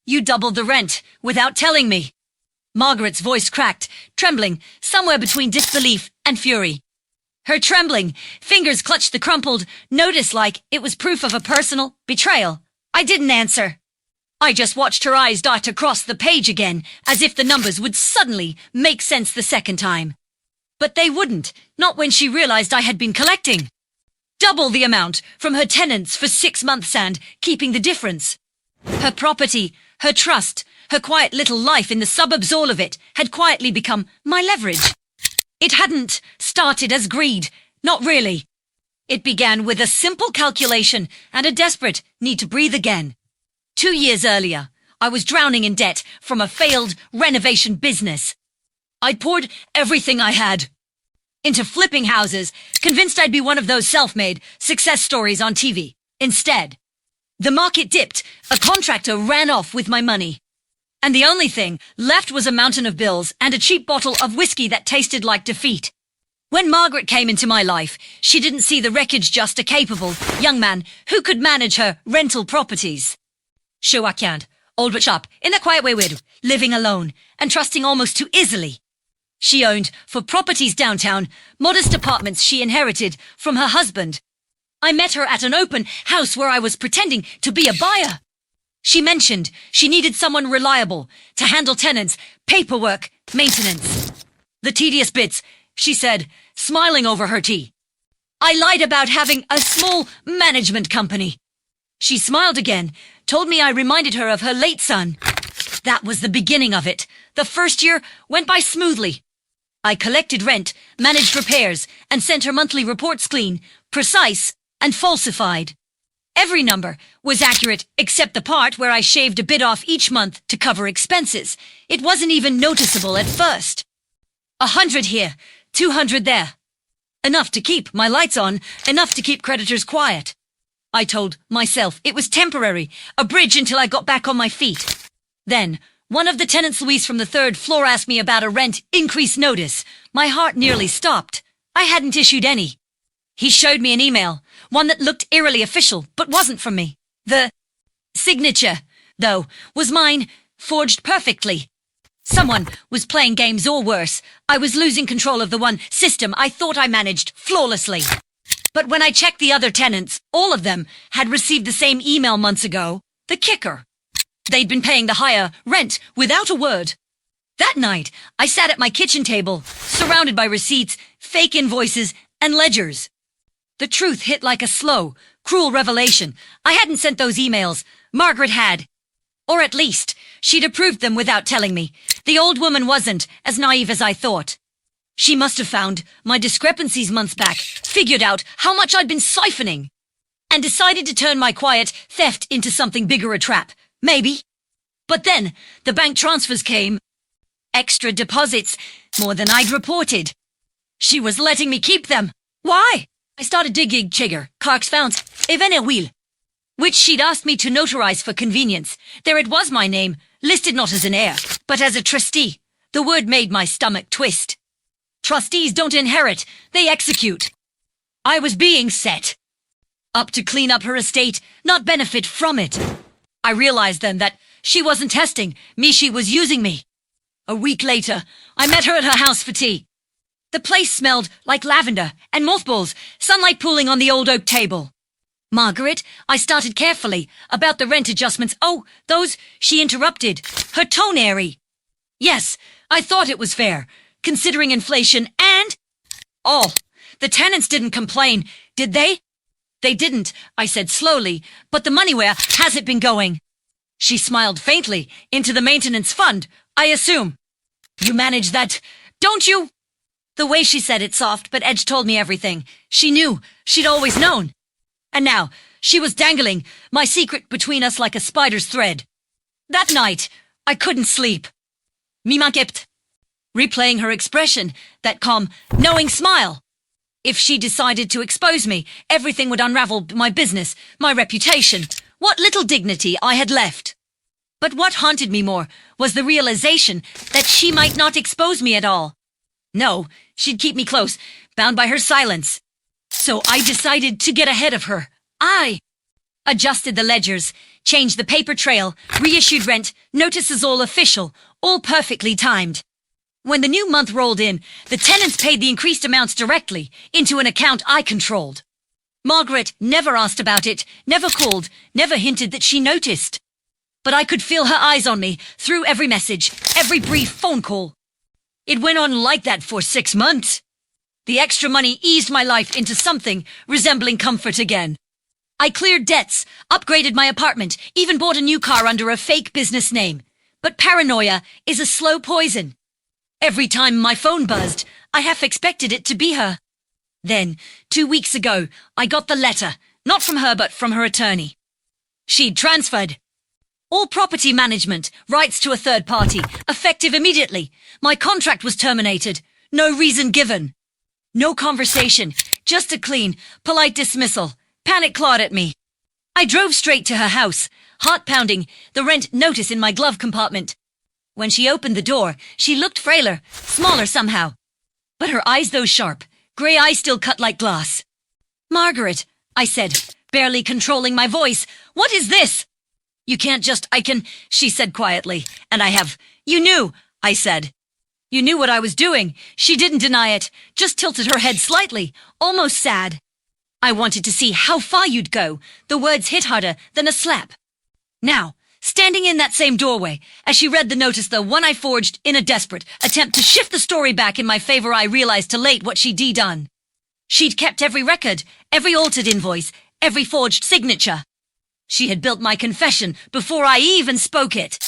You doubled the rent without telling me. Margaret's voice cracked, trembling, somewhere between disbelief and fury. Her trembling fingers clutched the crumpled notice like it was proof of a personal betrayal. I didn't answer. I just watched her eyes dart across the page again, as if the numbers would suddenly make sense the second time. But they wouldn't, not when she realized I had been collecting. Double the amount from her tenants for 6 months and keeping the difference. Her property, her trust, her quiet little life in the suburbs, all of it had quietly become my leverage. It hadn't started as greed, not really. It began with a simple calculation and a desperate need to breathe again. 2 years earlier, I was drowning in debt from a failed renovation business. I'd poured everything I had into flipping houses, convinced I'd be one of those self-made success stories on TV. Instead, the market dipped, a contractor ran off with my money, and the only thing left was a mountain of bills and a cheap bottle of whiskey that tasted like defeat. When Margaret came into my life, she didn't see the wreckage, just a capable young man who could manage her rental properties. Sure I can't, old but sharp, in a quiet way we'd, living alone and trusting almost too easily. She owned for properties downtown, modest apartments she inherited from her husband. I met her at an open house where I was pretending to be a buyer. She mentioned she needed someone reliable to handle tenants, paperwork, maintenance. The tedious bits, she said, smiling over her tea. I lied about having a small management company. She smiled again, told me I reminded her of her late son. That was the beginning of it. The first year went by smoothly. I collected rent, managed repairs, and sent her monthly reports clean, precise, and falsified. Every number was accurate except the part where I shaved a bit off each month to cover expenses. It wasn't even noticeable at first. 100 here, 200 there. Enough to keep my lights on, enough to keep creditors quiet. I told myself it was temporary, a bridge until I got back on my feet. Then, one of the tenants, Louise from the 3rd floor, asked me about a rent increase notice. My heart nearly stopped. I hadn't issued any. He showed me an email, one that looked eerily official, but wasn't from me. The signature, though, was mine, forged perfectly. Someone was playing games, or worse. I was losing control of the one system I thought I managed flawlessly. But when I checked the other tenants, all of them had received the same email months ago. The kicker: they'd been paying the higher rent without a word. That night, I sat at my kitchen table, surrounded by receipts, fake invoices, and ledgers. The truth hit like a slow, cruel revelation. I hadn't sent those emails. Margaret had. Or at least, she'd approved them without telling me. The old woman wasn't as naive as I thought. She must have found my discrepancies months back, figured out how much I'd been siphoning, and decided to turn my quiet theft into something bigger, a trap. Maybe. But then, the bank transfers came. Extra deposits, more than I'd reported. She was letting me keep them. Why? I started digging Chigger, Clark's found, Evener Wheel, which she'd asked me to notarize for convenience. There it was, my name, listed not as an heir, but as a trustee. The word made my stomach twist. Trustees don't inherit, they execute. I was being set up to clean up her estate, not benefit from it. I realized then that she wasn't testing me, she was using me. A week later, I met her at her house for tea. The place smelled like lavender and mothballs, sunlight pooling on the old oak table. Margaret, I started carefully about the rent adjustments. Oh, those, she interrupted, her tone airy. Yes, I thought it was fair, considering inflation and... Oh, the tenants didn't complain, did they? They didn't, I said slowly, but the money, where has it been going? She smiled faintly. Into the maintenance fund, I assume. You manage that, don't you? The way she said it, soft but edge, told me everything. She knew, she'd always known. And now, she was dangling my secret between us like a spider's thread. That night, I couldn't sleep. Mi mankept. Replaying her expression, that calm, knowing smile. If she decided to expose me, everything would unravel: my business, my reputation, what little dignity I had left. But what haunted me more was the realization that she might not expose me at all. No, she'd keep me close, bound by her silence. So I decided to get ahead of her. I adjusted the ledgers, changed the paper trail, reissued rent, notices all official, all perfectly timed. When the new month rolled in, the tenants paid the increased amounts directly into an account I controlled. Margaret never asked about it, never called, never hinted that she noticed. But I could feel her eyes on me through every message, every brief phone call. It went on like that for 6 months. The extra money eased my life into something resembling comfort again. I cleared debts, upgraded my apartment, even bought a new car under a fake business name. But paranoia is a slow poison. Every time my phone buzzed, I half expected it to be her. Then, 2 weeks ago, I got the letter, not from her but from her attorney. She'd transferred all property management, rights to a third party, effective immediately. My contract was terminated. No reason given. No conversation, just a clean, polite dismissal. Panic clawed at me. I drove straight to her house, heart pounding, the rent notice in my glove compartment. When she opened the door, she looked frailer, smaller somehow. But her eyes, though sharp, grey eyes still cut like glass. "Margaret," I said, barely controlling my voice, "what is this?" "You can't just, I can," she said quietly, and I have. "You knew," I said. "You knew what I was doing." She didn't deny it, just tilted her head slightly, almost sad. "I wanted to see how far you'd go." The words hit harder than a slap. Now, standing in that same doorway, as she read the notice, the one I forged in a desperate attempt to shift the story back in my favor, I realized too late what she'd done. She'd kept every record, every altered invoice, every forged signature. She had built my confession before I even spoke it.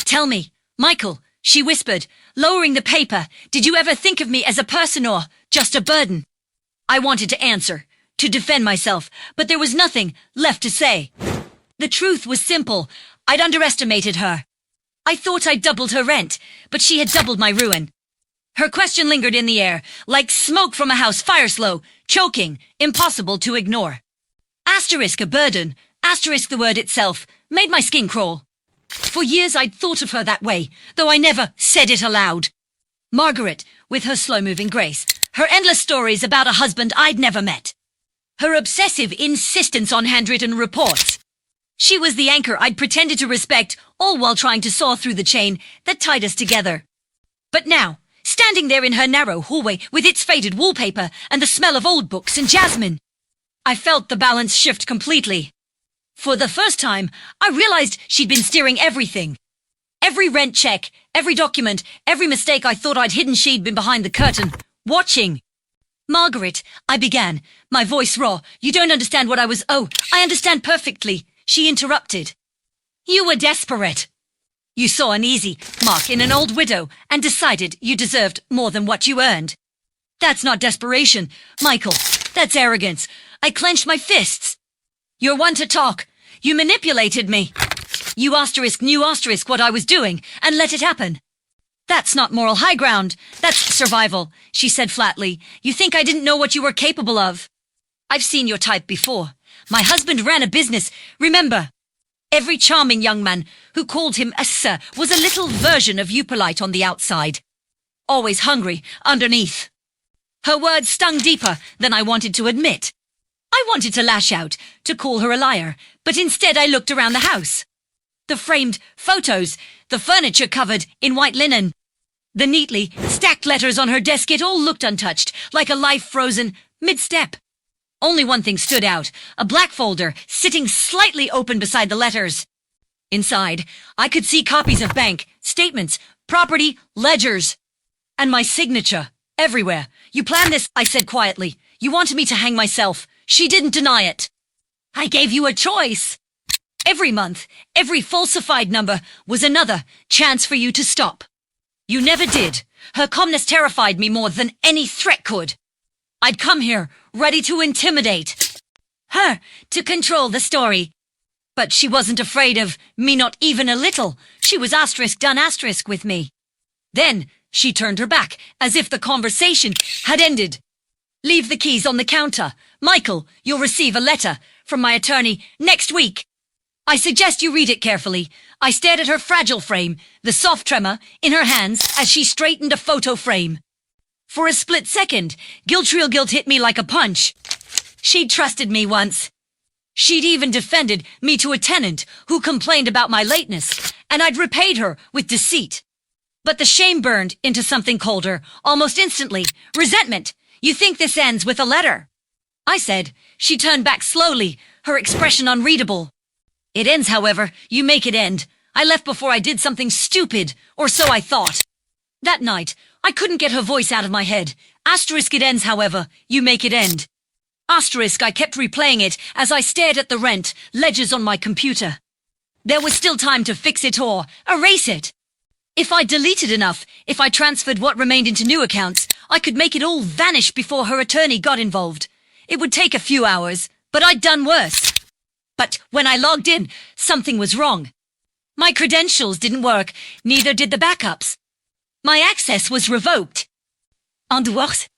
"Tell me, Michael," she whispered, lowering the paper, "did you ever think of me as a person or just a burden?" I wanted to answer, to defend myself, but there was nothing left to say. The truth was simple. I'd underestimated her. I thought I'd doubled her rent, but she had doubled my ruin. Her question lingered in the air, like smoke from a house fire slow, choking, impossible to ignore. Asterisk a burden, asterisk the word itself, made my skin crawl. For years I'd thought of her that way, though I never said it aloud. Margaret, with her slow-moving grace, her endless stories about a husband I'd never met. Her obsessive insistence on handwritten reports. She was the anchor I'd pretended to respect, all while trying to saw through the chain that tied us together. But now, standing there in her narrow hallway with its faded wallpaper and the smell of old books and jasmine, I felt the balance shift completely. For the first time, I realized she'd been steering everything. Every rent check, every document, every mistake I thought I'd hidden, she'd been behind the curtain, watching. "Margaret," I began, my voice raw. "You don't understand what I was—" "Oh, I understand perfectly," she interrupted. "You were desperate. You saw an easy mark in an old widow and decided you deserved more than what you earned. That's not desperation, Michael. That's arrogance." I clenched my fists. "You're one to talk. You manipulated me. You knew what I was doing and let it happen. That's not moral high ground. That's survival," she said flatly. "You think I didn't know what you were capable of? I've seen your type before. My husband ran a business, remember? Every charming young man who called him a sir was a little version of you, polite on the outside. Always hungry underneath." Her words stung deeper than I wanted to admit. I wanted to lash out, to call her a liar, but instead I looked around the house. The framed photos, the furniture covered in white linen, the neatly stacked letters on her desk, it all looked untouched, like a life frozen mid-step. Only one thing stood out, a black folder sitting slightly open beside the letters. Inside, I could see copies of bank, statements, property, ledgers, and my signature everywhere. "You planned this," I said quietly. "You wanted me to hang myself." She didn't deny it. "I gave you a choice. Every month, every falsified number was another chance for you to stop. You never did." Her calmness terrified me more than any threat could. I'd come here, ready to intimidate her, to control the story. But she wasn't afraid of me, not even a little. She was asterisk done asterisk with me. Then she turned her back, as if the conversation had ended. "Leave the keys on the counter. Michael, you'll receive a letter from my attorney next week. I suggest you read it carefully." I stared at her fragile frame, the soft tremor in her hands as she straightened a photo frame. For a split second, real guilt hit me like a punch. She'd trusted me once. She'd even defended me to a tenant who complained about my lateness, and I'd repaid her with deceit. But the shame burned into something colder, almost instantly. Resentment. You think this ends with a letter? I said. She turned back slowly, her expression unreadable. It ends, however. You make it end. I left before I did something stupid, or so I thought. That night, I couldn't get her voice out of my head. Asterisk it ends, however. You make it end. Asterisk, I kept replaying it as I stared at the rent ledgers on my computer. There was still time to fix it or erase it. If I deleted enough, if I transferred what remained into new accounts, I could make it all vanish before her attorney got involved. It would take a few hours, but I'd done worse. But when I logged in, something was wrong. My credentials didn't work, neither did the backups. My access was revoked. En dehors,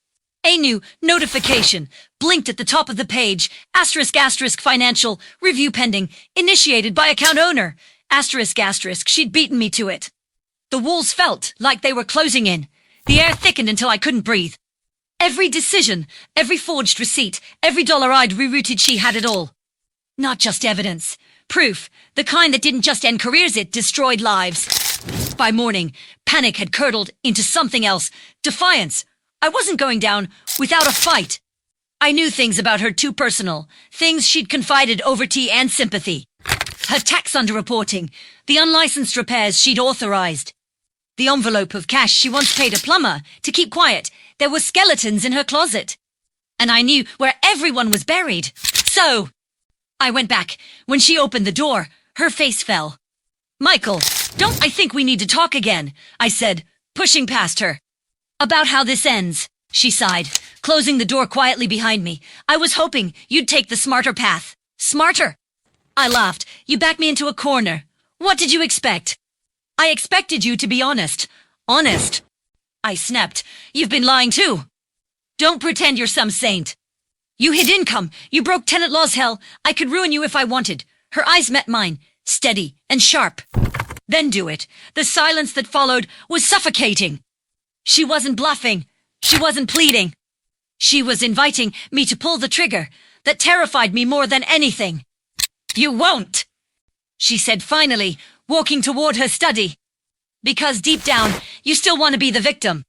a new notification blinked at the top of the page. Asterisk, asterisk, financial review pending, initiated by account owner. Asterisk, asterisk, she'd beaten me to it. The walls felt like they were closing in. The air thickened until I couldn't breathe. Every decision, every forged receipt, every dollar I'd rerouted, she had it all. Not just evidence. Proof. The kind that didn't just end careers, it destroyed lives. By morning, panic had curdled into something else. Defiance. I wasn't going down without a fight. I knew things about her too personal. Things she'd confided over tea and sympathy. Her tax underreporting. The unlicensed repairs she'd authorized. The envelope of cash she once paid a plumber to keep quiet. There were skeletons in her closet. And I knew where everyone was buried. So, I went back. When she opened the door, her face fell. Michael, don't I think we need to talk again, I said, pushing past her. About how this ends, she sighed, closing the door quietly behind me. I was hoping you'd take the smarter path. Smarter? I laughed. You backed me into a corner. What did you expect? I expected you to be honest. Honest? I snapped. You've been lying too. Don't pretend you're some saint. You hid income. You broke tenant laws, hell. I could ruin you if I wanted. Her eyes met mine, steady and sharp. Then do it. The silence that followed was suffocating. She wasn't bluffing. She wasn't pleading. She was inviting me to pull the trigger that terrified me more than anything. You won't, she said finally, walking toward her study. Because deep down, you still want to be the victim.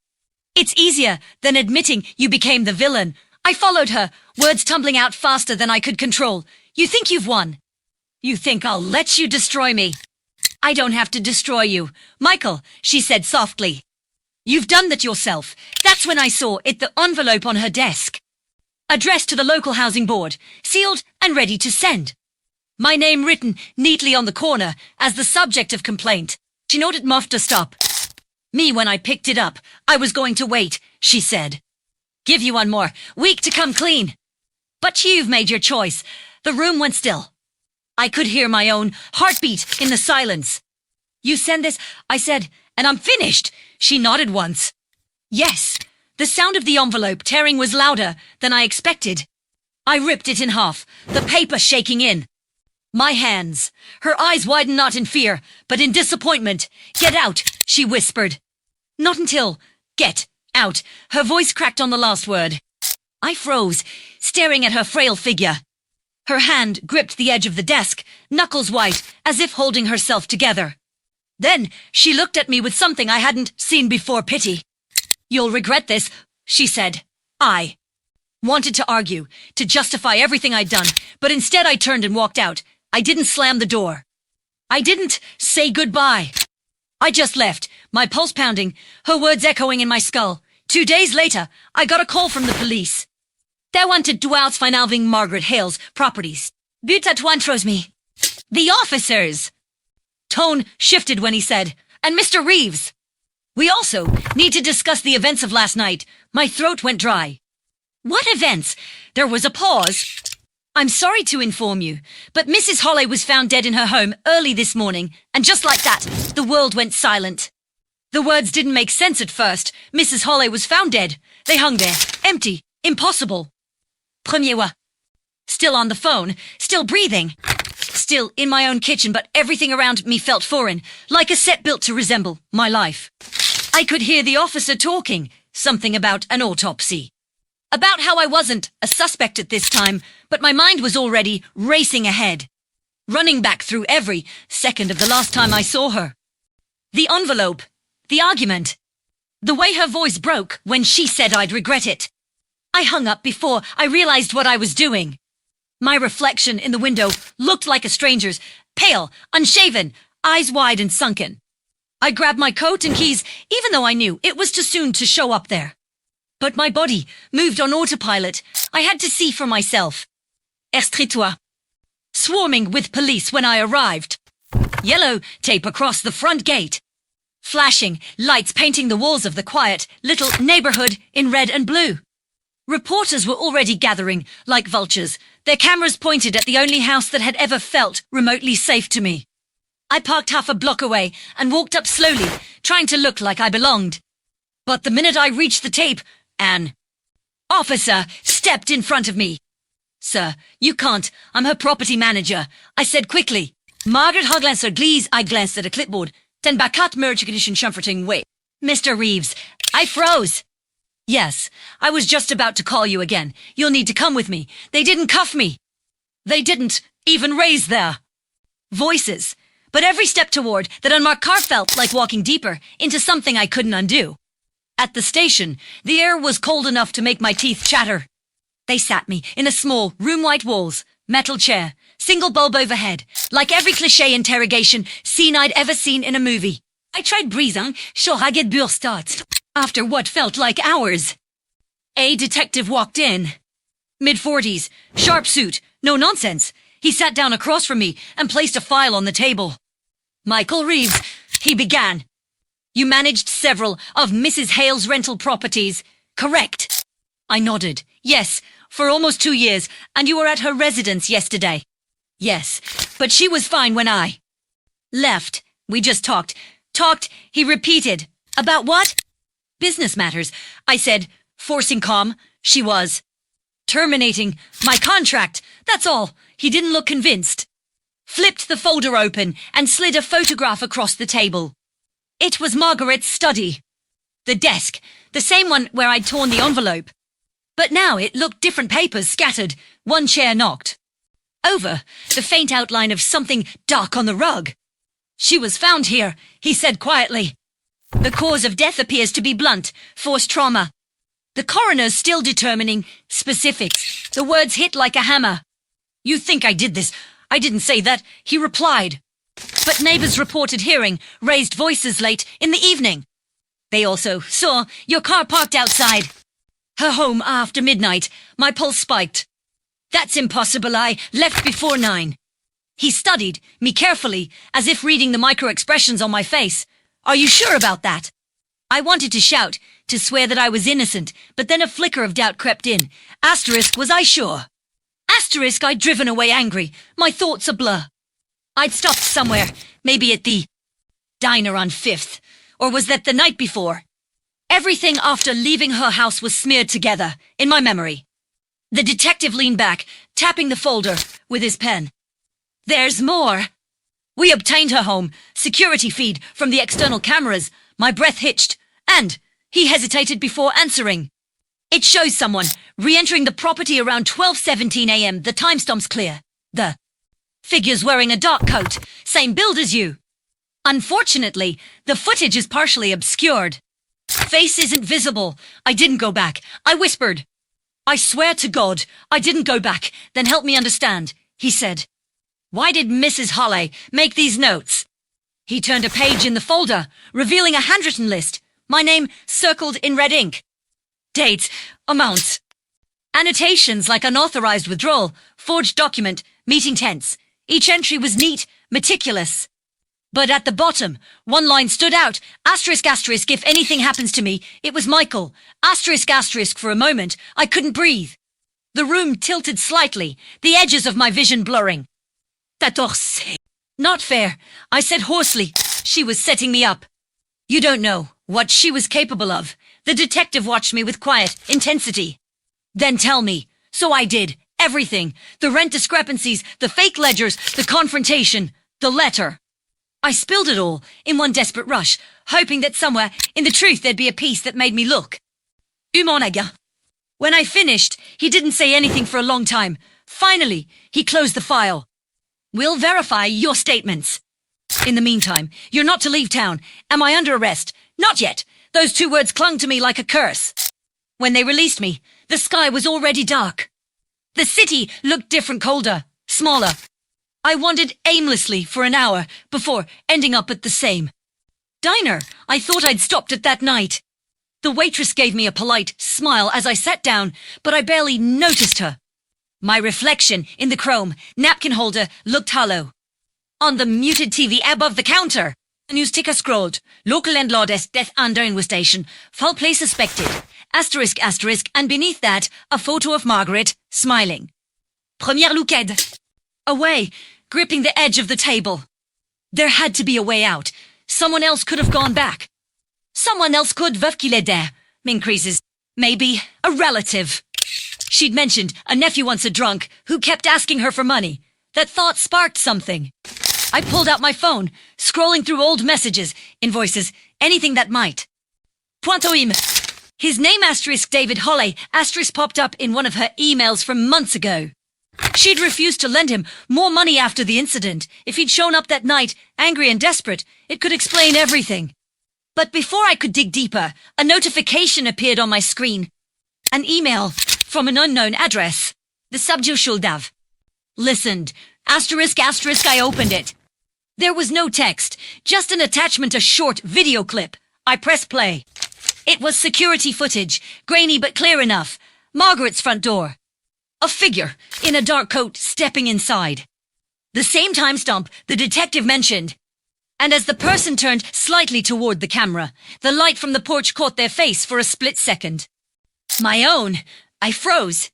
It's easier than admitting you became the villain. I followed her, words tumbling out faster than I could control. You think you've won. You think I'll let you destroy me. I don't have to destroy you. Michael, she said softly. You've done that yourself. That's when I saw it, the envelope on her desk. Addressed to the local housing board, sealed and ready to send. My name written neatly on the corner as the subject of complaint. She nodded muff to stop. Me when I picked it up. I was going to wait, she said. Give you one more week to come clean. But you've made your choice. The room went still. I could hear my own heartbeat in the silence. You send this, I said, and I'm finished. She nodded once. Yes. The sound of the envelope tearing was louder than I expected. I ripped it in half, the paper shaking in. My hands. Her eyes widened not in fear, but in disappointment. Get out, she whispered. Not until. Get out. Her voice cracked on the last word. I froze, staring at her frail figure. Her hand gripped the edge of the desk, knuckles white, as if holding herself together. Then she looked at me with something I hadn't seen before, pity. You'll regret this, she said. I wanted to argue, to justify everything I'd done, but instead I turned and walked out. I didn't slam the door. I didn't say goodbye. I just left, my pulse pounding, her words echoing in my skull. 2 days later, I got a call from the police. They wanted to outfinalving Margaret Hale's properties. But that one throws me. The officers! Tone shifted when he said, and Mr. Reeves. We also need to discuss the events of last night. My throat went dry. What events? There was a pause. I'm sorry to inform you, but Mrs. Holley was found dead in her home early this morning, and just like that, the world went silent. The words didn't make sense at first. Mrs. Holley was found dead. They hung there, empty, impossible. Premier wa. Still on the phone, still breathing. Still in my own kitchen, but everything around me felt foreign, like a set built to resemble my life. I could hear the officer talking, something about an autopsy. About how I wasn't a suspect at this time, but my mind was already racing ahead, running back through every second of the last time I saw her. The envelope, the argument, the way her voice broke when she said I'd regret it. I hung up before I realized what I was doing. My reflection in the window looked like a stranger's, pale, unshaven, eyes wide and sunken. I grabbed my coat and keys, even though I knew it was too soon to show up there. But my body moved on autopilot. I had to see for myself. Estritois. Swarming with police when I arrived. Yellow tape across the front gate. Flashing lights painting the walls of the quiet little neighborhood in red and blue. Reporters were already gathering like vultures, their cameras pointed at the only house that had ever felt remotely safe to me. I parked half a block away and walked up slowly, trying to look like I belonged. But the minute I reached the tape, an officer stepped in front of me. Sir, you can't. I'm her property manager, I said quickly. Margaret Hoglancer Glees, I glanced at a clipboard. Ten bakat merchignition comforting way. Mr. Reeves, I froze. Yes, I was just about to call you again. You'll need to come with me. They didn't cuff me. They didn't even raise their voices. But every step toward that unmarked car felt like walking deeper into something I couldn't undo. At the station, the air was cold enough to make my teeth chatter. They sat me in a small, room-white walls, metal chair, single bulb overhead, like every cliché interrogation scene I'd ever seen in a movie. I tried breathing, sure I get start. After what felt like hours. A detective walked in. Mid-40s, sharp suit, no nonsense. He sat down across from me and placed a file on the table. Michael Reeves, he began. You managed several of Mrs. Hale's rental properties, correct? I nodded. Yes, for almost 2 years, and you were at her residence yesterday. Yes, but she was fine when I left. We just talked, he repeated. About what? Business matters, I said, forcing calm. She was terminating my contract, that's all. He didn't look convinced. Flipped the folder open and slid a photograph across the table. It was Margaret's study. The desk, the same one where I'd torn the envelope. But now it looked different papers scattered, one chair knocked over, the faint outline of something dark on the rug. She was found here, he said quietly. The cause of death appears to be blunt, forced trauma. The coroner's still determining specifics. The words hit like a hammer. You think I did this? I didn't say that, he replied. But neighbors reported hearing raised voices late in the evening. They also saw your car parked outside her home after midnight. My pulse spiked. That's impossible. I left before 9. He studied me carefully, as if reading the micro-expressions on my face. Are you sure about that? I wanted to shout, to swear that I was innocent, but then a flicker of doubt crept in. Asterisk, was I sure? Asterisk, I'd driven away angry, my thoughts a blur. I'd stopped somewhere, maybe at the diner on 5th, or was that the night before? Everything after leaving her house was smeared together, in my memory. The detective leaned back, tapping the folder with his pen. There's more. We obtained her home, security feed from the external cameras. My breath hitched, and he hesitated before answering. It shows someone re-entering the property around 12:17 a.m. The timestamp's clear. The figure's wearing a dark coat, same build as you. Unfortunately, the footage is partially obscured. Face isn't visible. I didn't go back. I whispered. I swear to God, I didn't go back. Then help me understand, he said. Why did Mrs. Holley make these notes? He turned a page in the folder, revealing a handwritten list. My name circled in red ink. Dates, amounts. Annotations like unauthorized withdrawal, forged document, meeting tense. Each entry was neat, meticulous. But at the bottom, one line stood out. Asterisk, asterisk, if anything happens to me, it was Michael. Asterisk, asterisk, for a moment, I couldn't breathe. The room tilted slightly, the edges of my vision blurring. Not fair, I said hoarsely. She was setting me up. You don't know what she was capable of. The detective watched me with quiet intensity. Then tell me. So I did. Everything. The rent discrepancies, the fake ledgers, the confrontation, the letter. I spilled it all in one desperate rush, hoping that somewhere in the truth there'd be a piece that made me look. Mon agent. When I finished, he didn't say anything for a long time. Finally, he closed the file. We'll verify your statements. In the meantime, you're not to leave town. Am I under arrest? Not yet. Those two words clung to me like a curse. When they released me, the sky was already dark. The city looked different, colder, smaller. I wandered aimlessly for an hour before ending up at the same diner I thought I'd stopped at that night. The waitress gave me a polite smile as I sat down, but I barely noticed her. My reflection in the chrome napkin holder looked hollow. On the muted TV above the counter, a news ticker scrolled. Local landlord as death under investigation. Foul play suspected. Asterisk, asterisk, and beneath that, a photo of Margaret, smiling. Première looked. Away, gripping the edge of the table. There had to be a way out. Someone else could have gone back. Someone else could have killed there. Increases. Maybe a relative. She'd mentioned a nephew once a drunk who kept asking her for money. That thought sparked something. I pulled out my phone, scrolling through old messages, invoices, anything that might. Pointoim. His name asterisk David Holley asterisk popped up in one of her emails from months ago. She'd refused to lend him more money after the incident. If he'd shown up that night, angry and desperate, it could explain everything. But before I could dig deeper, a notification appeared on my screen. An email from an unknown address. The subject should have. Listened. Asterisk, asterisk, I opened it. There was no text, just an attachment, a short video clip. I pressed play. It was security footage, grainy but clear enough. Margaret's front door. A figure in a dark coat stepping inside. The same timestamp the detective mentioned. And as the person turned slightly toward the camera, the light from the porch caught their face for a split second. My own. I froze.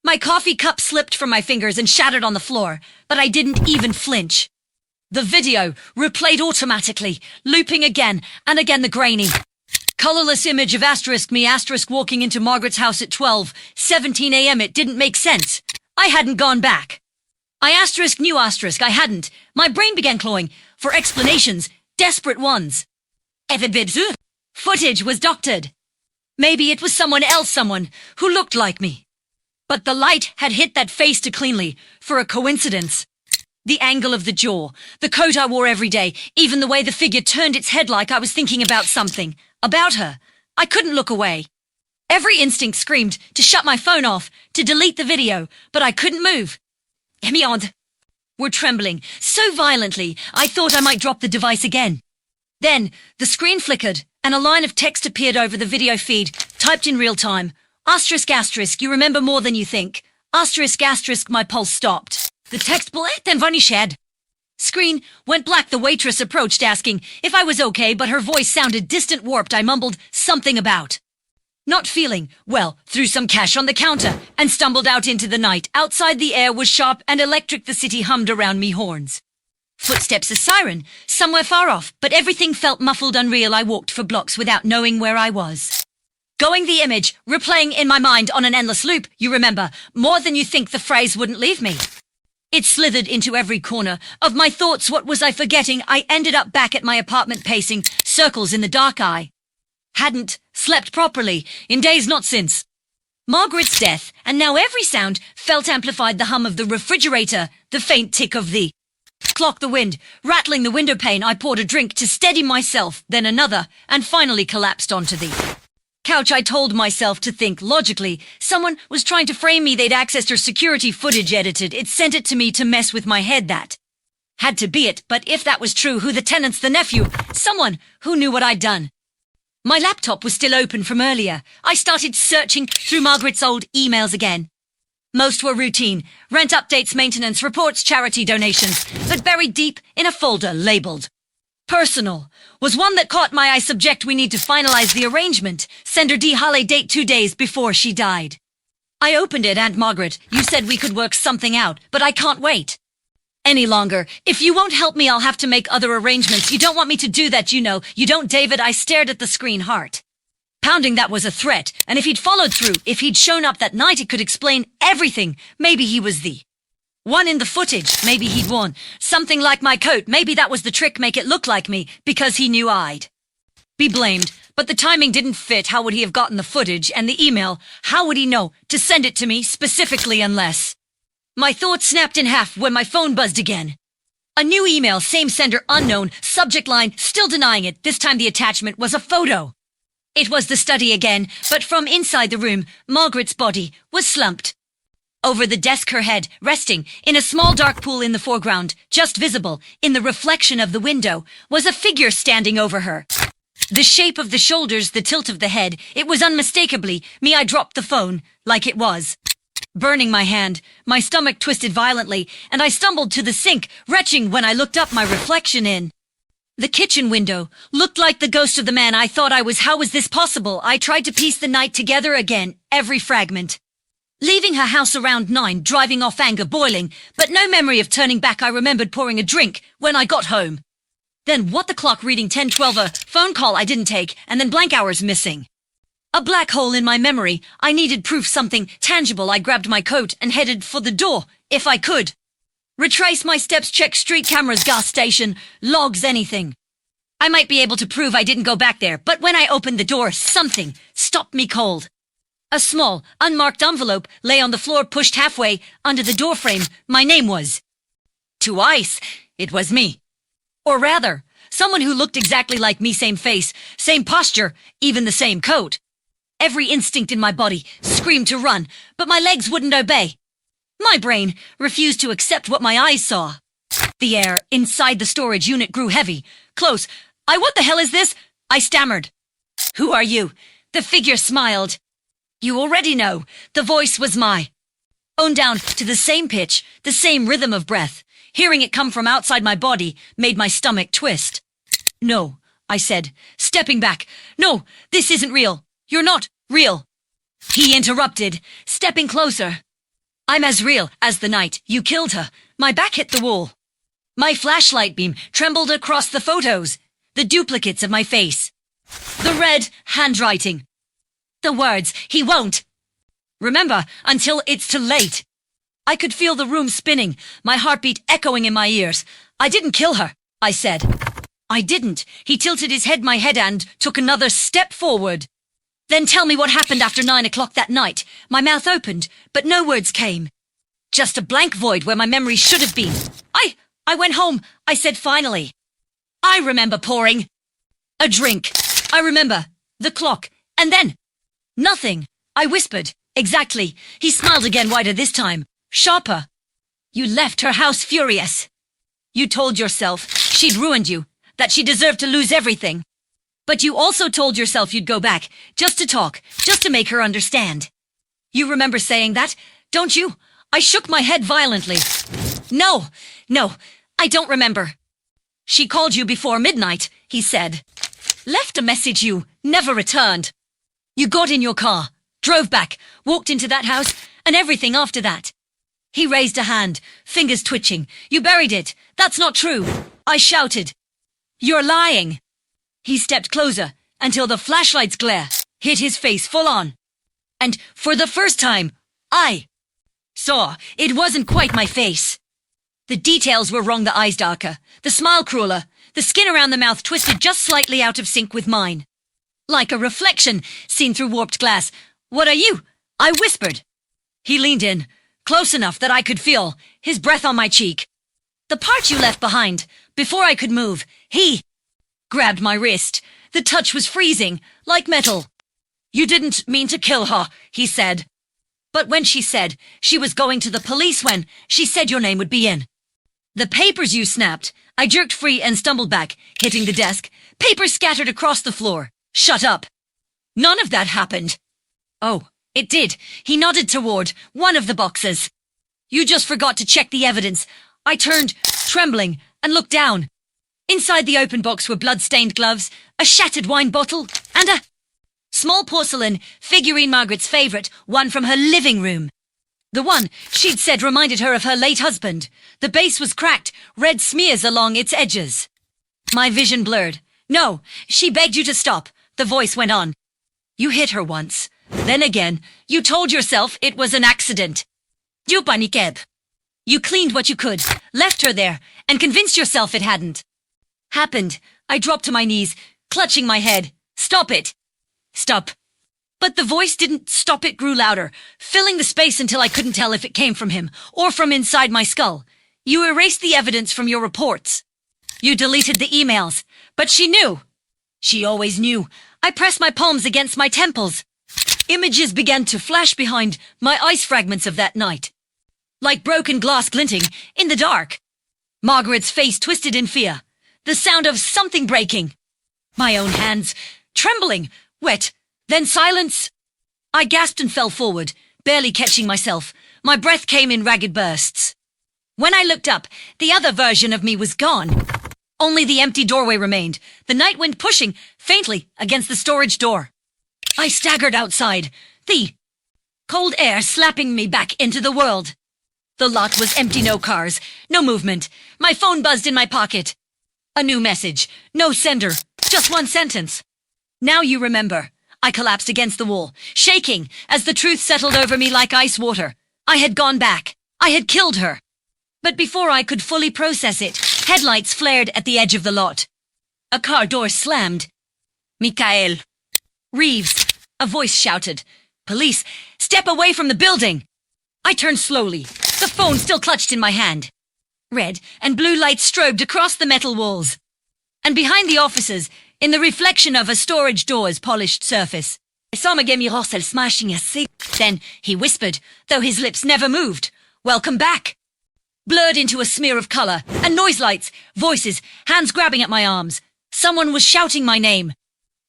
My coffee cup slipped from my fingers and shattered on the floor, but I didn't even flinch. The video replayed automatically, looping again and again the grainy, colorless image of asterisk me asterisk walking into Margaret's house at 12:17 a.m. It didn't make sense. I hadn't gone back. I asterisk knew asterisk I hadn't. My brain began clawing for explanations, desperate ones. Footage was doctored. Maybe it was someone else, someone who looked like me. But the light had hit that face too cleanly for a coincidence. The angle of the jaw, the coat I wore every day, even the way the figure turned its head like I was thinking about something. About her. I couldn't look away. Every instinct screamed to shut my phone off, to delete the video, but I couldn't move. Emiond were trembling so violently I thought I might drop the device again. Then the screen flickered and a line of text appeared over the video feed, typed in real time. Asterisk, asterisk, you remember more than you think. Asterisk, asterisk, my pulse stopped. The text bullet then vanished. Screen went black. The waitress approached asking if I was okay, but her voice sounded distant, warped. I mumbled something about not feeling well, threw some cash on the counter, and stumbled out into the night. Outside the air was sharp and electric. The city hummed around me, horns. Footsteps, a siren, somewhere far off, but everything felt muffled, unreal. I walked for blocks without knowing where I was. Going the image, replaying in my mind on an endless loop. You remember, more than you think. The phrase wouldn't leave me. It slithered into every corner of my thoughts. What was I forgetting? I ended up back at my apartment, pacing circles in the dark. I hadn't slept properly in days, not since Margaret's death, and now every sound felt amplified. The hum of the refrigerator, the faint tick of the clock, the wind rattling the window pane. I poured a drink to steady myself, then another, and finally collapsed onto the couch. I told myself to think logically. Someone was trying to frame me. They'd accessed her security footage, edited it, sent it to me to mess with my head. That had to be it. But if that was true, who? The tenants, the nephew, someone who knew what I'd done. My laptop was still open from earlier. I started searching through Margaret's old emails again. Most were routine. Rent updates, maintenance reports, charity donations. But buried deep in a folder labeled personal was one that caught my eye. Subject: we need to finalize the arrangement. Sender D. Halle, date 2 days before she died. I opened it. And Margaret, you said we could work something out, but I can't wait any longer. If you won't help me, I'll have to make other arrangements. You don't want me to do that, you know. You don't, David. I stared at the screen, heart pounding. That was a threat. And if he'd followed through, if he'd shown up that night, it could explain everything. Maybe he was the one in the footage. Maybe he'd worn something like my coat. Maybe that was the trick, make it look like me, because he knew I'd Be blamed, but the timing didn't fit. How would he have gotten the footage and the email? How would he know to send it to me specifically unless... My thoughts snapped in half when my phone buzzed again. A new email, same sender, unknown, subject line, still denying it. This time the attachment was a photo. It was the study again, but from inside the room, Margaret's body was slumped. Over the desk, her head resting in a small dark pool in the foreground, just visible in the reflection of the window, was a figure standing over her. The shape of the shoulders, the tilt of the head, it was unmistakably me. I dropped the phone like it was. Burning my hand, my stomach twisted violently, and I stumbled to the sink, retching when I looked up my reflection in. The kitchen window looked like the ghost of the man I thought I was. How was this possible? I tried to piece the night together again, every fragment. Leaving her house around 9, driving off, anger boiling, but no memory of turning back. I remembered pouring a drink when I got home. Then what, the clock reading 10:12, a phone call I didn't take, and then blank hours missing. A black hole in my memory. I needed proof, something tangible. I grabbed my coat and headed for the door, if I could. Retrace my steps, check street cameras, gas station, logs, anything. I might be able to prove I didn't go back there, but when I opened the door, something stopped me cold. A small, unmarked envelope lay on the floor, pushed halfway under the doorframe. My name was... To ice, it was me. Or rather, someone who looked exactly like me, same face, same posture, even the same coat. Every instinct in my body screamed to run, but my legs wouldn't obey. My brain refused to accept what my eyes saw. The air inside the storage unit grew heavy, close. What the hell is this? I stammered. Who are you? The figure smiled. You already know. The voice was my own, down to the same pitch, the same rhythm of breath. Hearing it come from outside my body made my stomach twist. No, I said, stepping back. No, this isn't real. You're not real. He interrupted, stepping closer. I'm as real as the night you killed her. My back hit the wall. My flashlight beam trembled across the photos, the duplicates of my face. The red handwriting. The words, he won't. Remember, until it's too late. I could feel the room spinning, my heartbeat echoing in my ears. I didn't kill her, I said. I didn't. He tilted his head, my head, and took another step forward. Then tell me what happened after 9 o'clock that night. My mouth opened, but no words came. Just a blank void where my memory should have been. I went home, I said finally. I remember pouring a drink. I remember the clock, and then nothing. I whispered. Exactly. He smiled again, wider this time, sharper. You left her house furious. You told yourself she'd ruined you, that she deserved to lose everything. But you also told yourself you'd go back, just to talk, just to make her understand. You remember saying that, don't you? I shook my head violently. No, I don't remember. She called you before midnight, he said. Left a message you never returned. You got in your car, drove back, walked into that house, and everything after that. He raised a hand, fingers twitching. You buried it. That's not true. I shouted. You're lying. He stepped closer until the flashlight's glare hit his face full on. And for the first time, I saw it wasn't quite my face. The details were wrong, the eyes darker, the smile crueler, the skin around the mouth twisted just slightly out of sync with mine. Like a reflection seen through warped glass. What are you? I whispered. He leaned in, close enough that I could feel his breath on my cheek. The part you left behind, before I could move, he grabbed my wrist. The touch was freezing, like metal. You didn't mean to kill her, he said. But when she said she was going to the police, when she said your name would be in the papers, you snapped. I jerked free and stumbled back, hitting the desk. Papers scattered across the floor. Shut up. None of that happened. Oh, it did. He nodded toward one of the boxes. You just forgot to check the evidence. I turned, trembling, and looked down. Inside the open box were blood-stained gloves, a shattered wine bottle, and a small porcelain figurine, Margaret's favorite, one from her living room. The one she'd said reminded her of her late husband. The base was cracked, red smears along its edges. My vision blurred. No, she begged you to stop, the voice went on. You hit her once. Then again, you told yourself it was an accident. You paniked. You cleaned what you could, left her there, and convinced yourself it hadn't happened. I dropped to my knees, clutching my head. Stop it. Stop. But the voice didn't stop. It grew louder, filling the space until I couldn't tell if it came from him or from inside my skull. You erased the evidence from your reports. You deleted the emails. But she knew. She always knew. I pressed my palms against my temples. Images began to flash behind my ice fragments of that night, like broken glass glinting in the dark. Margaret's face twisted in fear. The sound of something breaking. My own hands, trembling, wet, then silence. I gasped and fell forward, barely catching myself. My breath came in ragged bursts. When I looked up, the other version of me was gone. Only the empty doorway remained, the night wind pushing faintly against the storage door. I staggered outside, the cold air slapping me back into the world. The lot was empty, no cars, no movement. My phone buzzed in my pocket. A new message, no sender, just one sentence. Now you remember. I collapsed against the wall, shaking as the truth settled over me like ice water. I had gone back. I had killed her. But before I could fully process it, headlights flared at the edge of the lot. A car door slammed. Mikael. Reeves. A voice shouted. Police, step away from the building. I turned slowly, the phone still clutched in my hand. Red and blue lights strobed across the metal walls. And behind the offices, in the reflection of a storage door's polished surface, I saw Magemirosel smashing a cig. Then he whispered, though his lips never moved, "Welcome back." Blurred into a smear of color, and noise lights, voices, hands grabbing at my arms. Someone was shouting my name.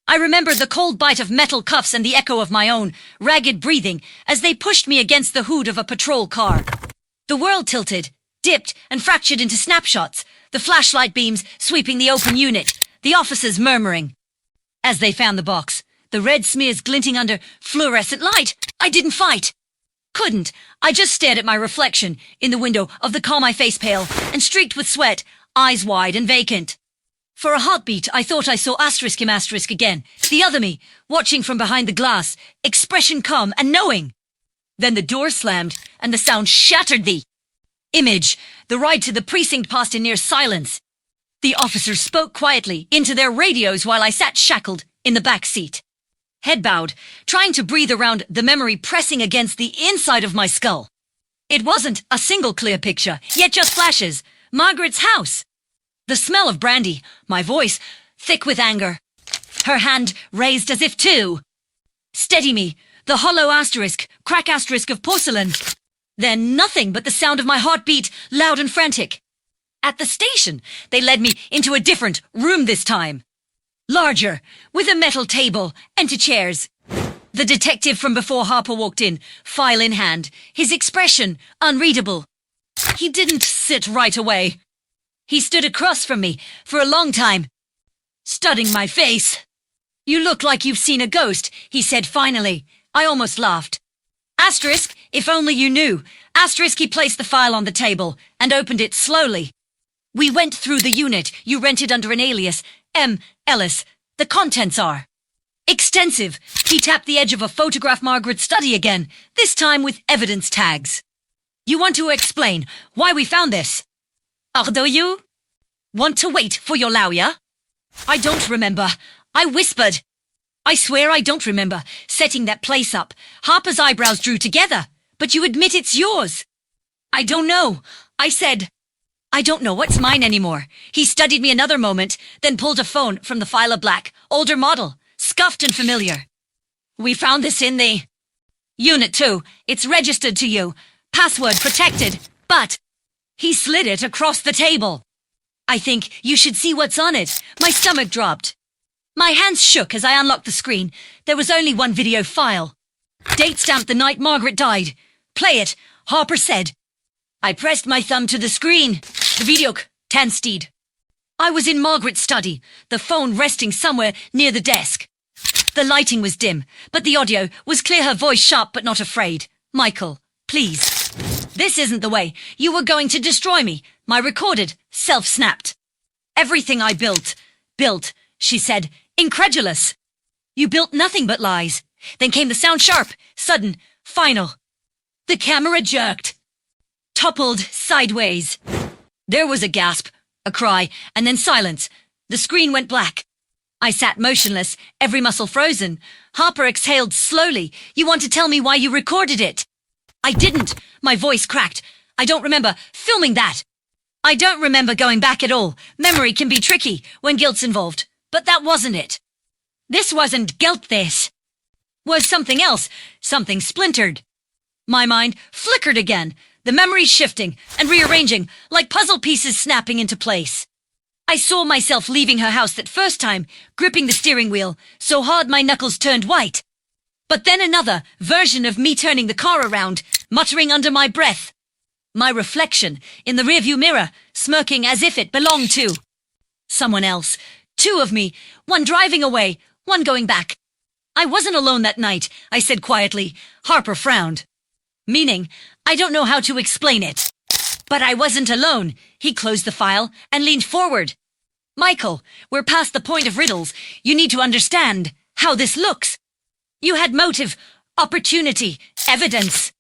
I remembered the cold bite of metal cuffs and the echo of my own, ragged breathing, as they pushed me against the hood of a patrol car. The world tilted, dipped, and fractured into snapshots, the flashlight beams sweeping the open unit, the officers murmuring. As they found the box, the red smears glinting under fluorescent light, I didn't fight. Couldn't. I just stared at my reflection in the window of the car, my face pale and streaked with sweat, eyes wide and vacant. For a heartbeat, I thought I saw him again, the other me, watching from behind the glass, expression calm and knowing. Then the door slammed, and the sound shattered the image. The ride to the precinct passed in near silence. The officers spoke quietly into their radios while I sat shackled in the back seat. Head bowed, trying to breathe around the memory pressing against the inside of my skull. It wasn't a single clear picture, yet just flashes. Margaret's house. The smell of brandy, my voice, thick with anger. Her hand raised as if to steady me, the hollow asterisk, crack asterisk of porcelain. Then nothing but the sound of my heartbeat, loud and frantic. At the station, they led me into a different room this time. Larger, with a metal table, empty chairs. The detective from before Harper walked in, file in hand, his expression unreadable. He didn't sit right away. He stood across from me for a long time, studying my face. "You look like you've seen a ghost," he said finally. I almost laughed. Asterisk, if only you knew. Asterisk, he placed the file on the table and opened it slowly. "We went through the unit you rented under an alias, M. Ellis. The contents are extensive." He tapped the edge of a photograph Margaret's study again, this time with evidence tags. "You want to explain why we found this? Or do you want to wait for your lawyer?" "I don't remember," I whispered. "I swear I don't remember setting that place up." Harper's eyebrows drew together. "But you admit it's yours." "I don't know," I said. "I don't know what's mine anymore." He studied me another moment, then pulled a phone from the file, a black, older model, scuffed and familiar. "We found this in the unit too. It's registered to you. Password protected, but..." He slid it across the table. "I think you should see what's on it." My stomach dropped. My hands shook as I unlocked the screen. There was only one video file. Date stamped the night Margaret died. "Play it," Harper said. I pressed my thumb to the screen. The video Tansteed. I was in Margaret's study, the phone resting somewhere near the desk. The lighting was dim, but the audio was clear, her voice sharp but not afraid. "Michael, please. This isn't the way. You were going to destroy me." My recorded self snapped. "Everything I built," she said, incredulous. "You built nothing but lies." Then came the sound, sharp, sudden, final. The camera jerked, toppled sideways. There was a gasp, a cry, and then silence. The screen went black. I sat motionless, every muscle frozen. Harper exhaled slowly. You want to tell me why you recorded it? I didn't. My voice cracked. I don't remember filming that. I don't remember going back at all. Memory can be tricky when guilt's involved. But that wasn't it. This wasn't guilt, this was something else, something splintered. My mind flickered again, the memories shifting and rearranging like puzzle pieces snapping into place. I saw myself leaving her house that first time, gripping the steering wheel so hard my knuckles turned white. But then another version of me turning the car around, muttering under my breath. My reflection in the rearview mirror, smirking as if it belonged to someone else. Two of me, one driving away, one going back. I wasn't alone that night, I said quietly. Harper frowned. Meaning, I don't know how to explain it. But I wasn't alone. He closed the file and leaned forward. Michael, we're past the point of riddles. You need to understand how this looks. You had motive, opportunity, evidence.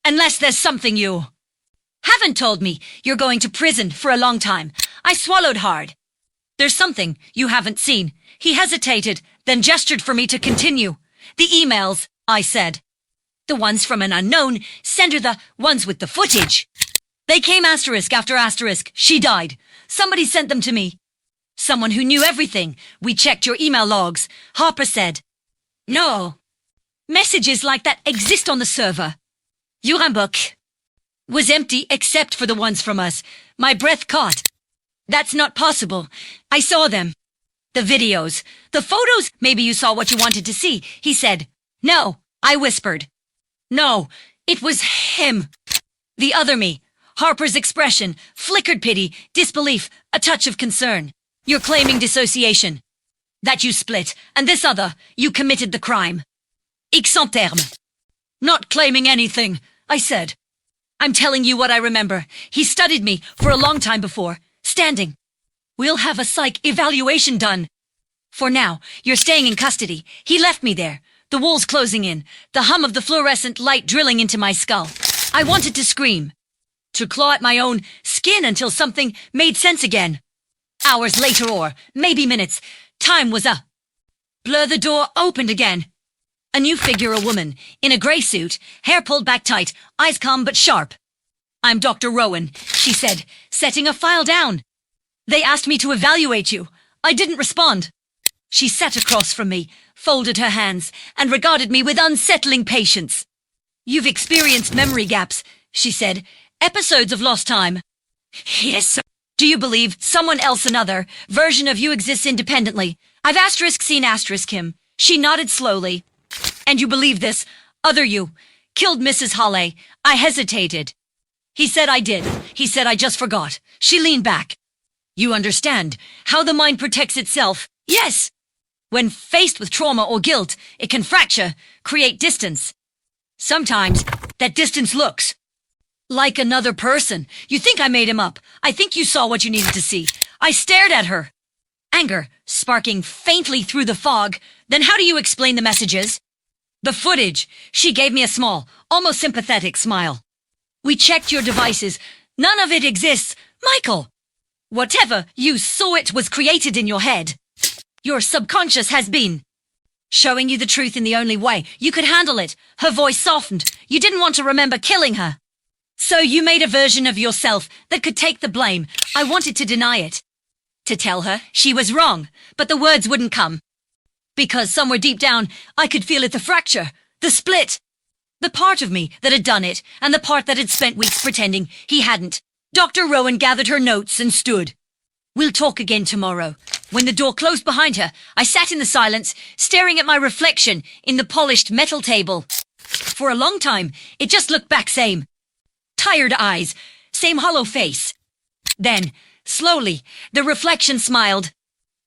Unless there's something you haven't told me. You're going to prison for a long time. I swallowed hard. There's something you haven't seen. He hesitated, then gestured for me to continue. The emails, I said. The ones from an unknown sender, the ones with the footage. They came asterisk after asterisk. She died. Somebody sent them to me. Someone who knew everything. We checked your email logs. Harper said. No. Messages like that exist on the server. Your book was empty except for the ones from us. My breath caught. That's not possible. I saw them. The videos. The photos. Maybe you saw what you wanted to see. He said. No. I whispered. No. It was him. The other me. Harper's expression. Flickered pity, disbelief, a touch of concern. You're claiming dissociation. That you split. And this other, you committed the crime. Sans terme. Not claiming anything, I said. I'm telling you what I remember. He studied me for a long time before. Standing. We'll have a psych evaluation done. For now, you're staying in custody. He left me there. The walls closing in. The hum of the fluorescent light drilling into my skull. I wanted to scream. To claw at my own skin until something made sense again. Hours later or maybe minutes. Time was up. Blur. The door opened again. A new figure, a woman, in a grey suit, hair pulled back tight, eyes calm but sharp. I'm Dr. Rowan, she said, setting a file down. They asked me to evaluate you. I didn't respond. She sat across from me, folded her hands, and regarded me with unsettling patience. You've experienced memory gaps, she said, episodes of lost time. Yes, sir. Do you believe someone else, another version of you exists independently? I've seen him. She nodded slowly. And you believe this? Other you killed Mrs. Halley. I hesitated. He said I did. He said I just forgot. She leaned back. You understand how the mind protects itself? Yes. When faced with trauma or guilt, it can fracture, create distance. Sometimes that distance looks like another person. You think I made him up. I think you saw what you needed to see. I stared at her. Anger sparking faintly through the fog. Then how do you explain the messages? The footage. She gave me a small, almost sympathetic smile. We checked your devices. None of it exists. Michael! Whatever you saw, it was created in your head. Your subconscious has been showing you the truth in the only way you could handle it. Her voice softened. You didn't want to remember killing her. So you made a version of yourself that could take the blame. I wanted to deny it. To tell her she was wrong, but the words wouldn't come. Because somewhere deep down, I could feel it, the fracture, the split. The part of me that had done it, and the part that had spent weeks pretending he hadn't. Dr. Rowan gathered her notes and stood. We'll talk again tomorrow. When the door closed behind her, I sat in the silence, staring at my reflection in the polished metal table. For a long time, it just looked back same. Tired eyes, same hollow face. Then, slowly, the reflection smiled.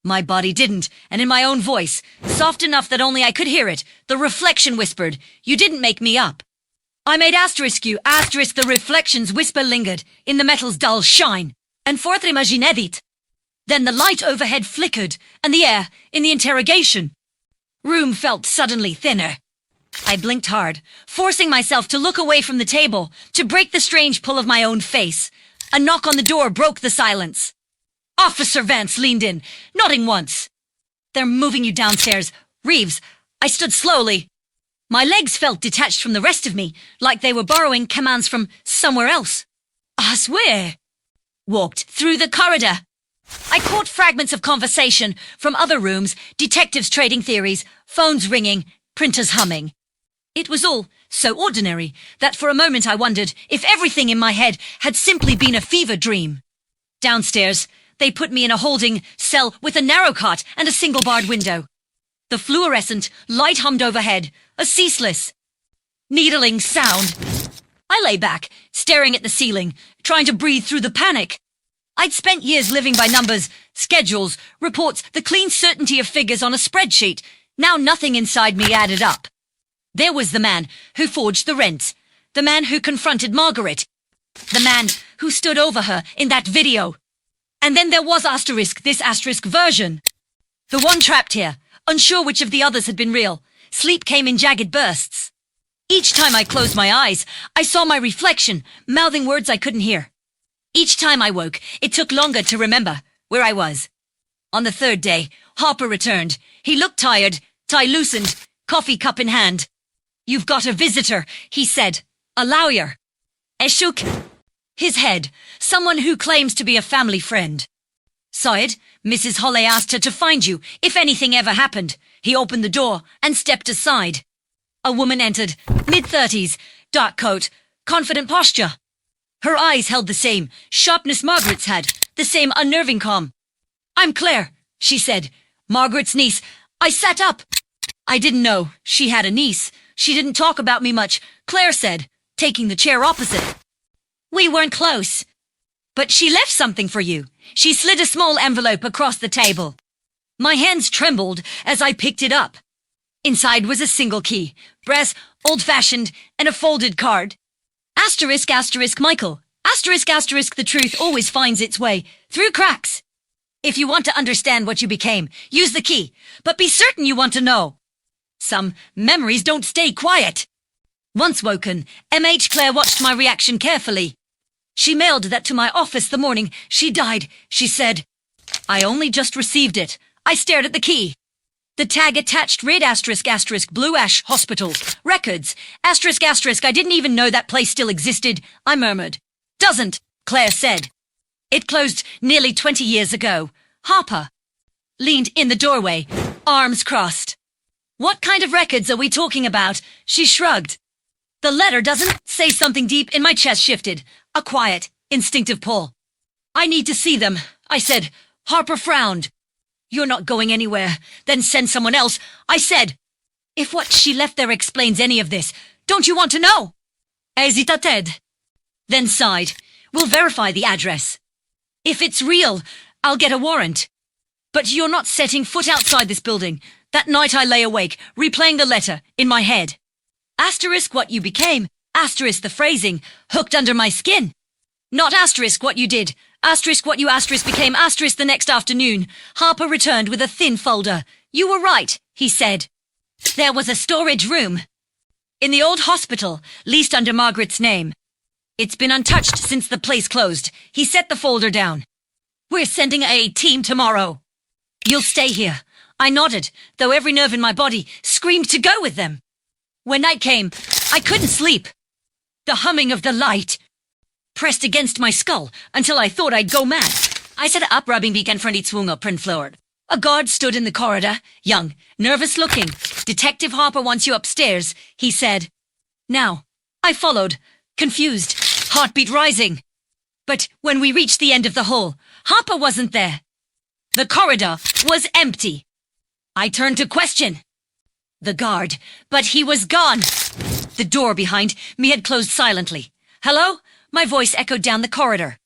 My body didn't, and in my own voice, soft enough that only I could hear it, the reflection whispered, you didn't make me up. I made you, the reflection's whisper lingered in the metal's dull shine, and forth imaginedit. Then the light overhead flickered, and the air, in the interrogation room, felt suddenly thinner. I blinked hard, forcing myself to look away from the table, to break the strange pull of my own face. A knock on the door broke the silence. Officer Vance leaned in, nodding once. They're moving you downstairs. Reeves, I stood slowly. My legs felt detached from the rest of me, like they were borrowing commands from somewhere else. I swear. Walked through the corridor. I caught fragments of conversation from other rooms, detectives trading theories, phones ringing, printers humming. It was all so ordinary that for a moment I wondered if everything in my head had simply been a fever dream. Downstairs, they put me in a holding cell with a narrow cot and a single-barred window. The fluorescent light hummed overhead, a ceaseless, needling sound. I lay back, staring at the ceiling, trying to breathe through the panic. I'd spent years living by numbers, schedules, reports, the clean certainty of figures on a spreadsheet. Now nothing inside me added up. There was the man who forged the rents, the man who confronted Margaret, the man who stood over her in that video. And then there was this asterisk version. The one trapped here, unsure which of the others had been real. Sleep came in jagged bursts. Each time I closed my eyes, I saw my reflection, mouthing words I couldn't hear. Each time I woke, it took longer to remember where I was. On the third day, Harper returned. He looked tired, tie loosened, coffee cup in hand. "You've got a visitor," he said. "A lawyer." I shook his head, someone who claims to be a family friend. "Syed, Mrs. Holley asked her to find you if anything ever happened." He opened the door and stepped aside. A woman entered, mid-30s, dark coat, confident posture. Her eyes held the same sharpness Margaret's had, the same unnerving calm. "I'm Claire," she said. "Margaret's niece." I sat up. I didn't know she had a niece. She didn't talk about me much, Claire said, taking the chair opposite. "We weren't close. But she left something for you." She slid a small envelope across the table. My hands trembled as I picked it up. Inside was a single key, brass, old-fashioned, and a folded card. Asterisk, asterisk, Michael. Asterisk, asterisk, the truth always finds its way through cracks. If you want to understand what you became, use the key, but be certain you want to know. Some memories don't stay quiet. Once woken, M.H. Claire watched my reaction carefully. She mailed that to my office the morning she died, she said. I only just received it. I stared at the key. The tag attached read asterisk, asterisk, Blue Ash Hospital. Records. Asterisk, asterisk, I didn't even know that place still existed, I murmured. Doesn't, Claire said. It closed nearly 20 years ago. Harper leaned in the doorway, arms crossed. What kind of records are we talking about? She shrugged. The letter doesn't say. Something deep in my chest shifted. A quiet, instinctive pull. I need to see them, I said. Harper frowned. You're not going anywhere. Then send someone else, I said. If what she left there explains any of this, don't you want to know? Hesitated. Then sighed. We'll verify the address. If it's real, I'll get a warrant. But you're not setting foot outside this building. That night I lay awake, replaying the letter in my head. Asterisk what you became, asterisk the phrasing, hooked under my skin. Not asterisk what you did, asterisk what you asterisk became, asterisk the next afternoon. Harper returned with a thin folder. You were right, he said. There was a storage room in the old hospital, leased under Margaret's name. It's been untouched since the place closed. He set the folder down. We're sending a team tomorrow. You'll stay here. I nodded, though every nerve in my body screamed to go with them. When night came, I couldn't sleep. The humming of the light pressed against my skull until I thought I'd go mad. I sat up, rubbing beacon från ditt svung upp Landlord. A guard stood in the corridor, young, nervous-looking. Detective Harper wants you upstairs, he said. Now, I followed, confused, heartbeat rising. But when we reached the end of the hall, Harper wasn't there. The corridor was empty. I turned to question the guard, but he was gone. The door behind me had closed silently. Hello? My voice echoed down the corridor.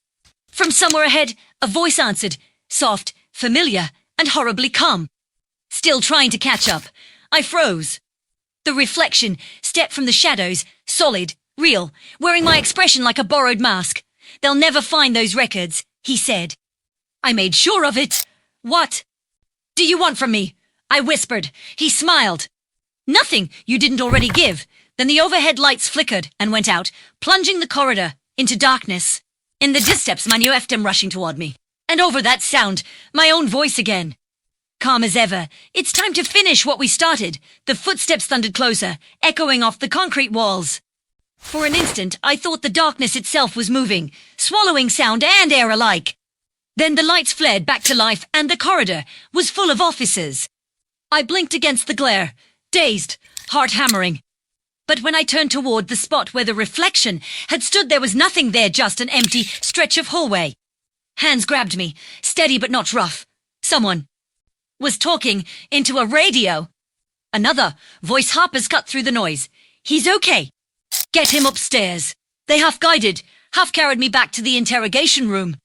From somewhere ahead, a voice answered, soft, familiar, and horribly calm. Still trying to catch up, I froze. The reflection stepped from the shadows, solid, real, wearing my expression like a borrowed mask. They'll never find those records, he said. I made sure of it. What do you want from me? I whispered. He smiled. Nothing you didn't already give. Then the overhead lights flickered and went out, plunging the corridor into darkness. In the steps, my new FTM rushing toward me. And over that sound, my own voice again. Calm as ever. It's time to finish what we started. The footsteps thundered closer, echoing off the concrete walls. For an instant, I thought the darkness itself was moving, swallowing sound and air alike. Then the lights flared back to life and the corridor was full of officers. I blinked against the glare, dazed, heart hammering. But when I turned toward the spot where the reflection had stood, there was nothing there, just an empty stretch of hallway. Hands grabbed me, steady but not rough. Someone was talking into a radio. Another voice Harper's cut through the noise. He's okay. Get him upstairs. They half-guided, half-carried me back to the interrogation room.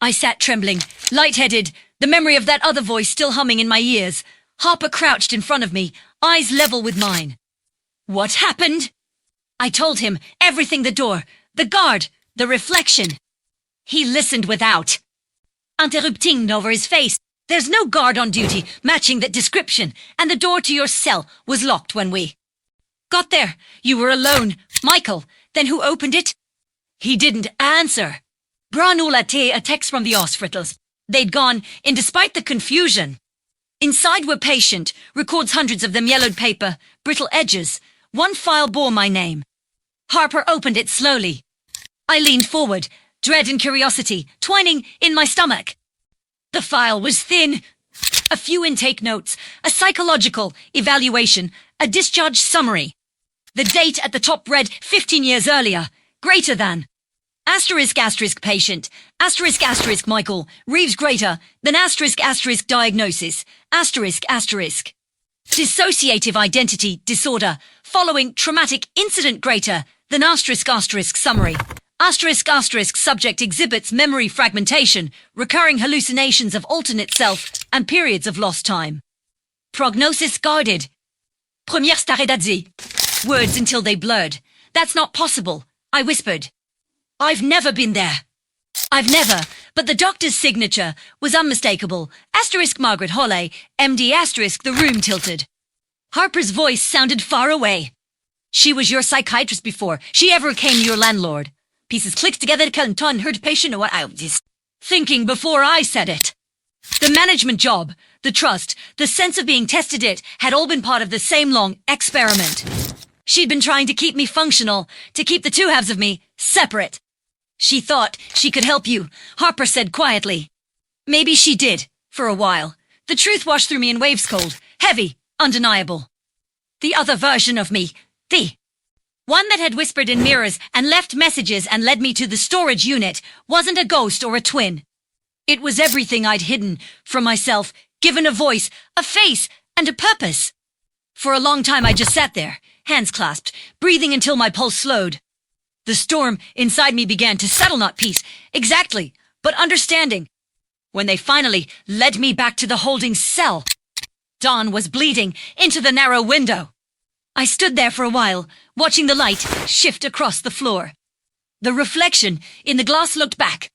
I sat trembling, lightheaded, the memory of that other voice still humming in my ears. Harper crouched in front of me, eyes level with mine. What happened? I told him everything: the door, the guard, the reflection. He listened without interrupting over his face. There's no guard on duty matching that description, and the door to your cell was locked when we got there. You were alone, Michael. Then who opened it? He didn't answer. Branulate, a text from the hospitals. They'd gone in despite the confusion. Inside were patient, records, hundreds of them, yellowed paper, brittle edges. One file bore my name. Harper opened it slowly. I leaned forward, dread and curiosity twining in my stomach. The file was thin. A few intake notes, a psychological evaluation, a discharge summary. The date at the top read 15 years earlier, greater than. Asterisk asterisk patient, asterisk asterisk Michael, Reeves greater than asterisk asterisk diagnosis, asterisk asterisk. Dissociative identity disorder, following traumatic incident greater than asterisk asterisk summary. Asterisk asterisk subject exhibits memory fragmentation, recurring hallucinations of alternate self, and periods of lost time. Prognosis guarded. Première staredadzi. Words until they blurred. That's not possible, I whispered. I've never been there. I've never, but the doctor's signature was unmistakable. Asterisk Margaret Holley, MD asterisk. The room tilted. Harper's voice sounded far away. She was your psychiatrist before she ever came your landlord. Pieces clicked together. Ton heard patient know what I was thinking before I said it. The management job, the trust, the sense of being tested, it had all been part of the same long experiment. She'd been trying to keep me functional, to keep the two halves of me separate. She thought she could help you, Harper said quietly. Maybe she did, for a while. The truth washed through me in waves, cold, heavy, undeniable. The other version of me, the one that had whispered in mirrors and left messages and led me to the storage unit, wasn't a ghost or a twin. It was everything I'd hidden from myself, given a voice, a face, and a purpose. For a long time I just sat there, hands clasped, breathing until my pulse slowed. The storm inside me began to settle, not peace, exactly, but understanding. When they finally led me back to the holding cell, dawn was bleeding into the narrow window. I stood there for a while, watching the light shift across the floor. The reflection in the glass looked back,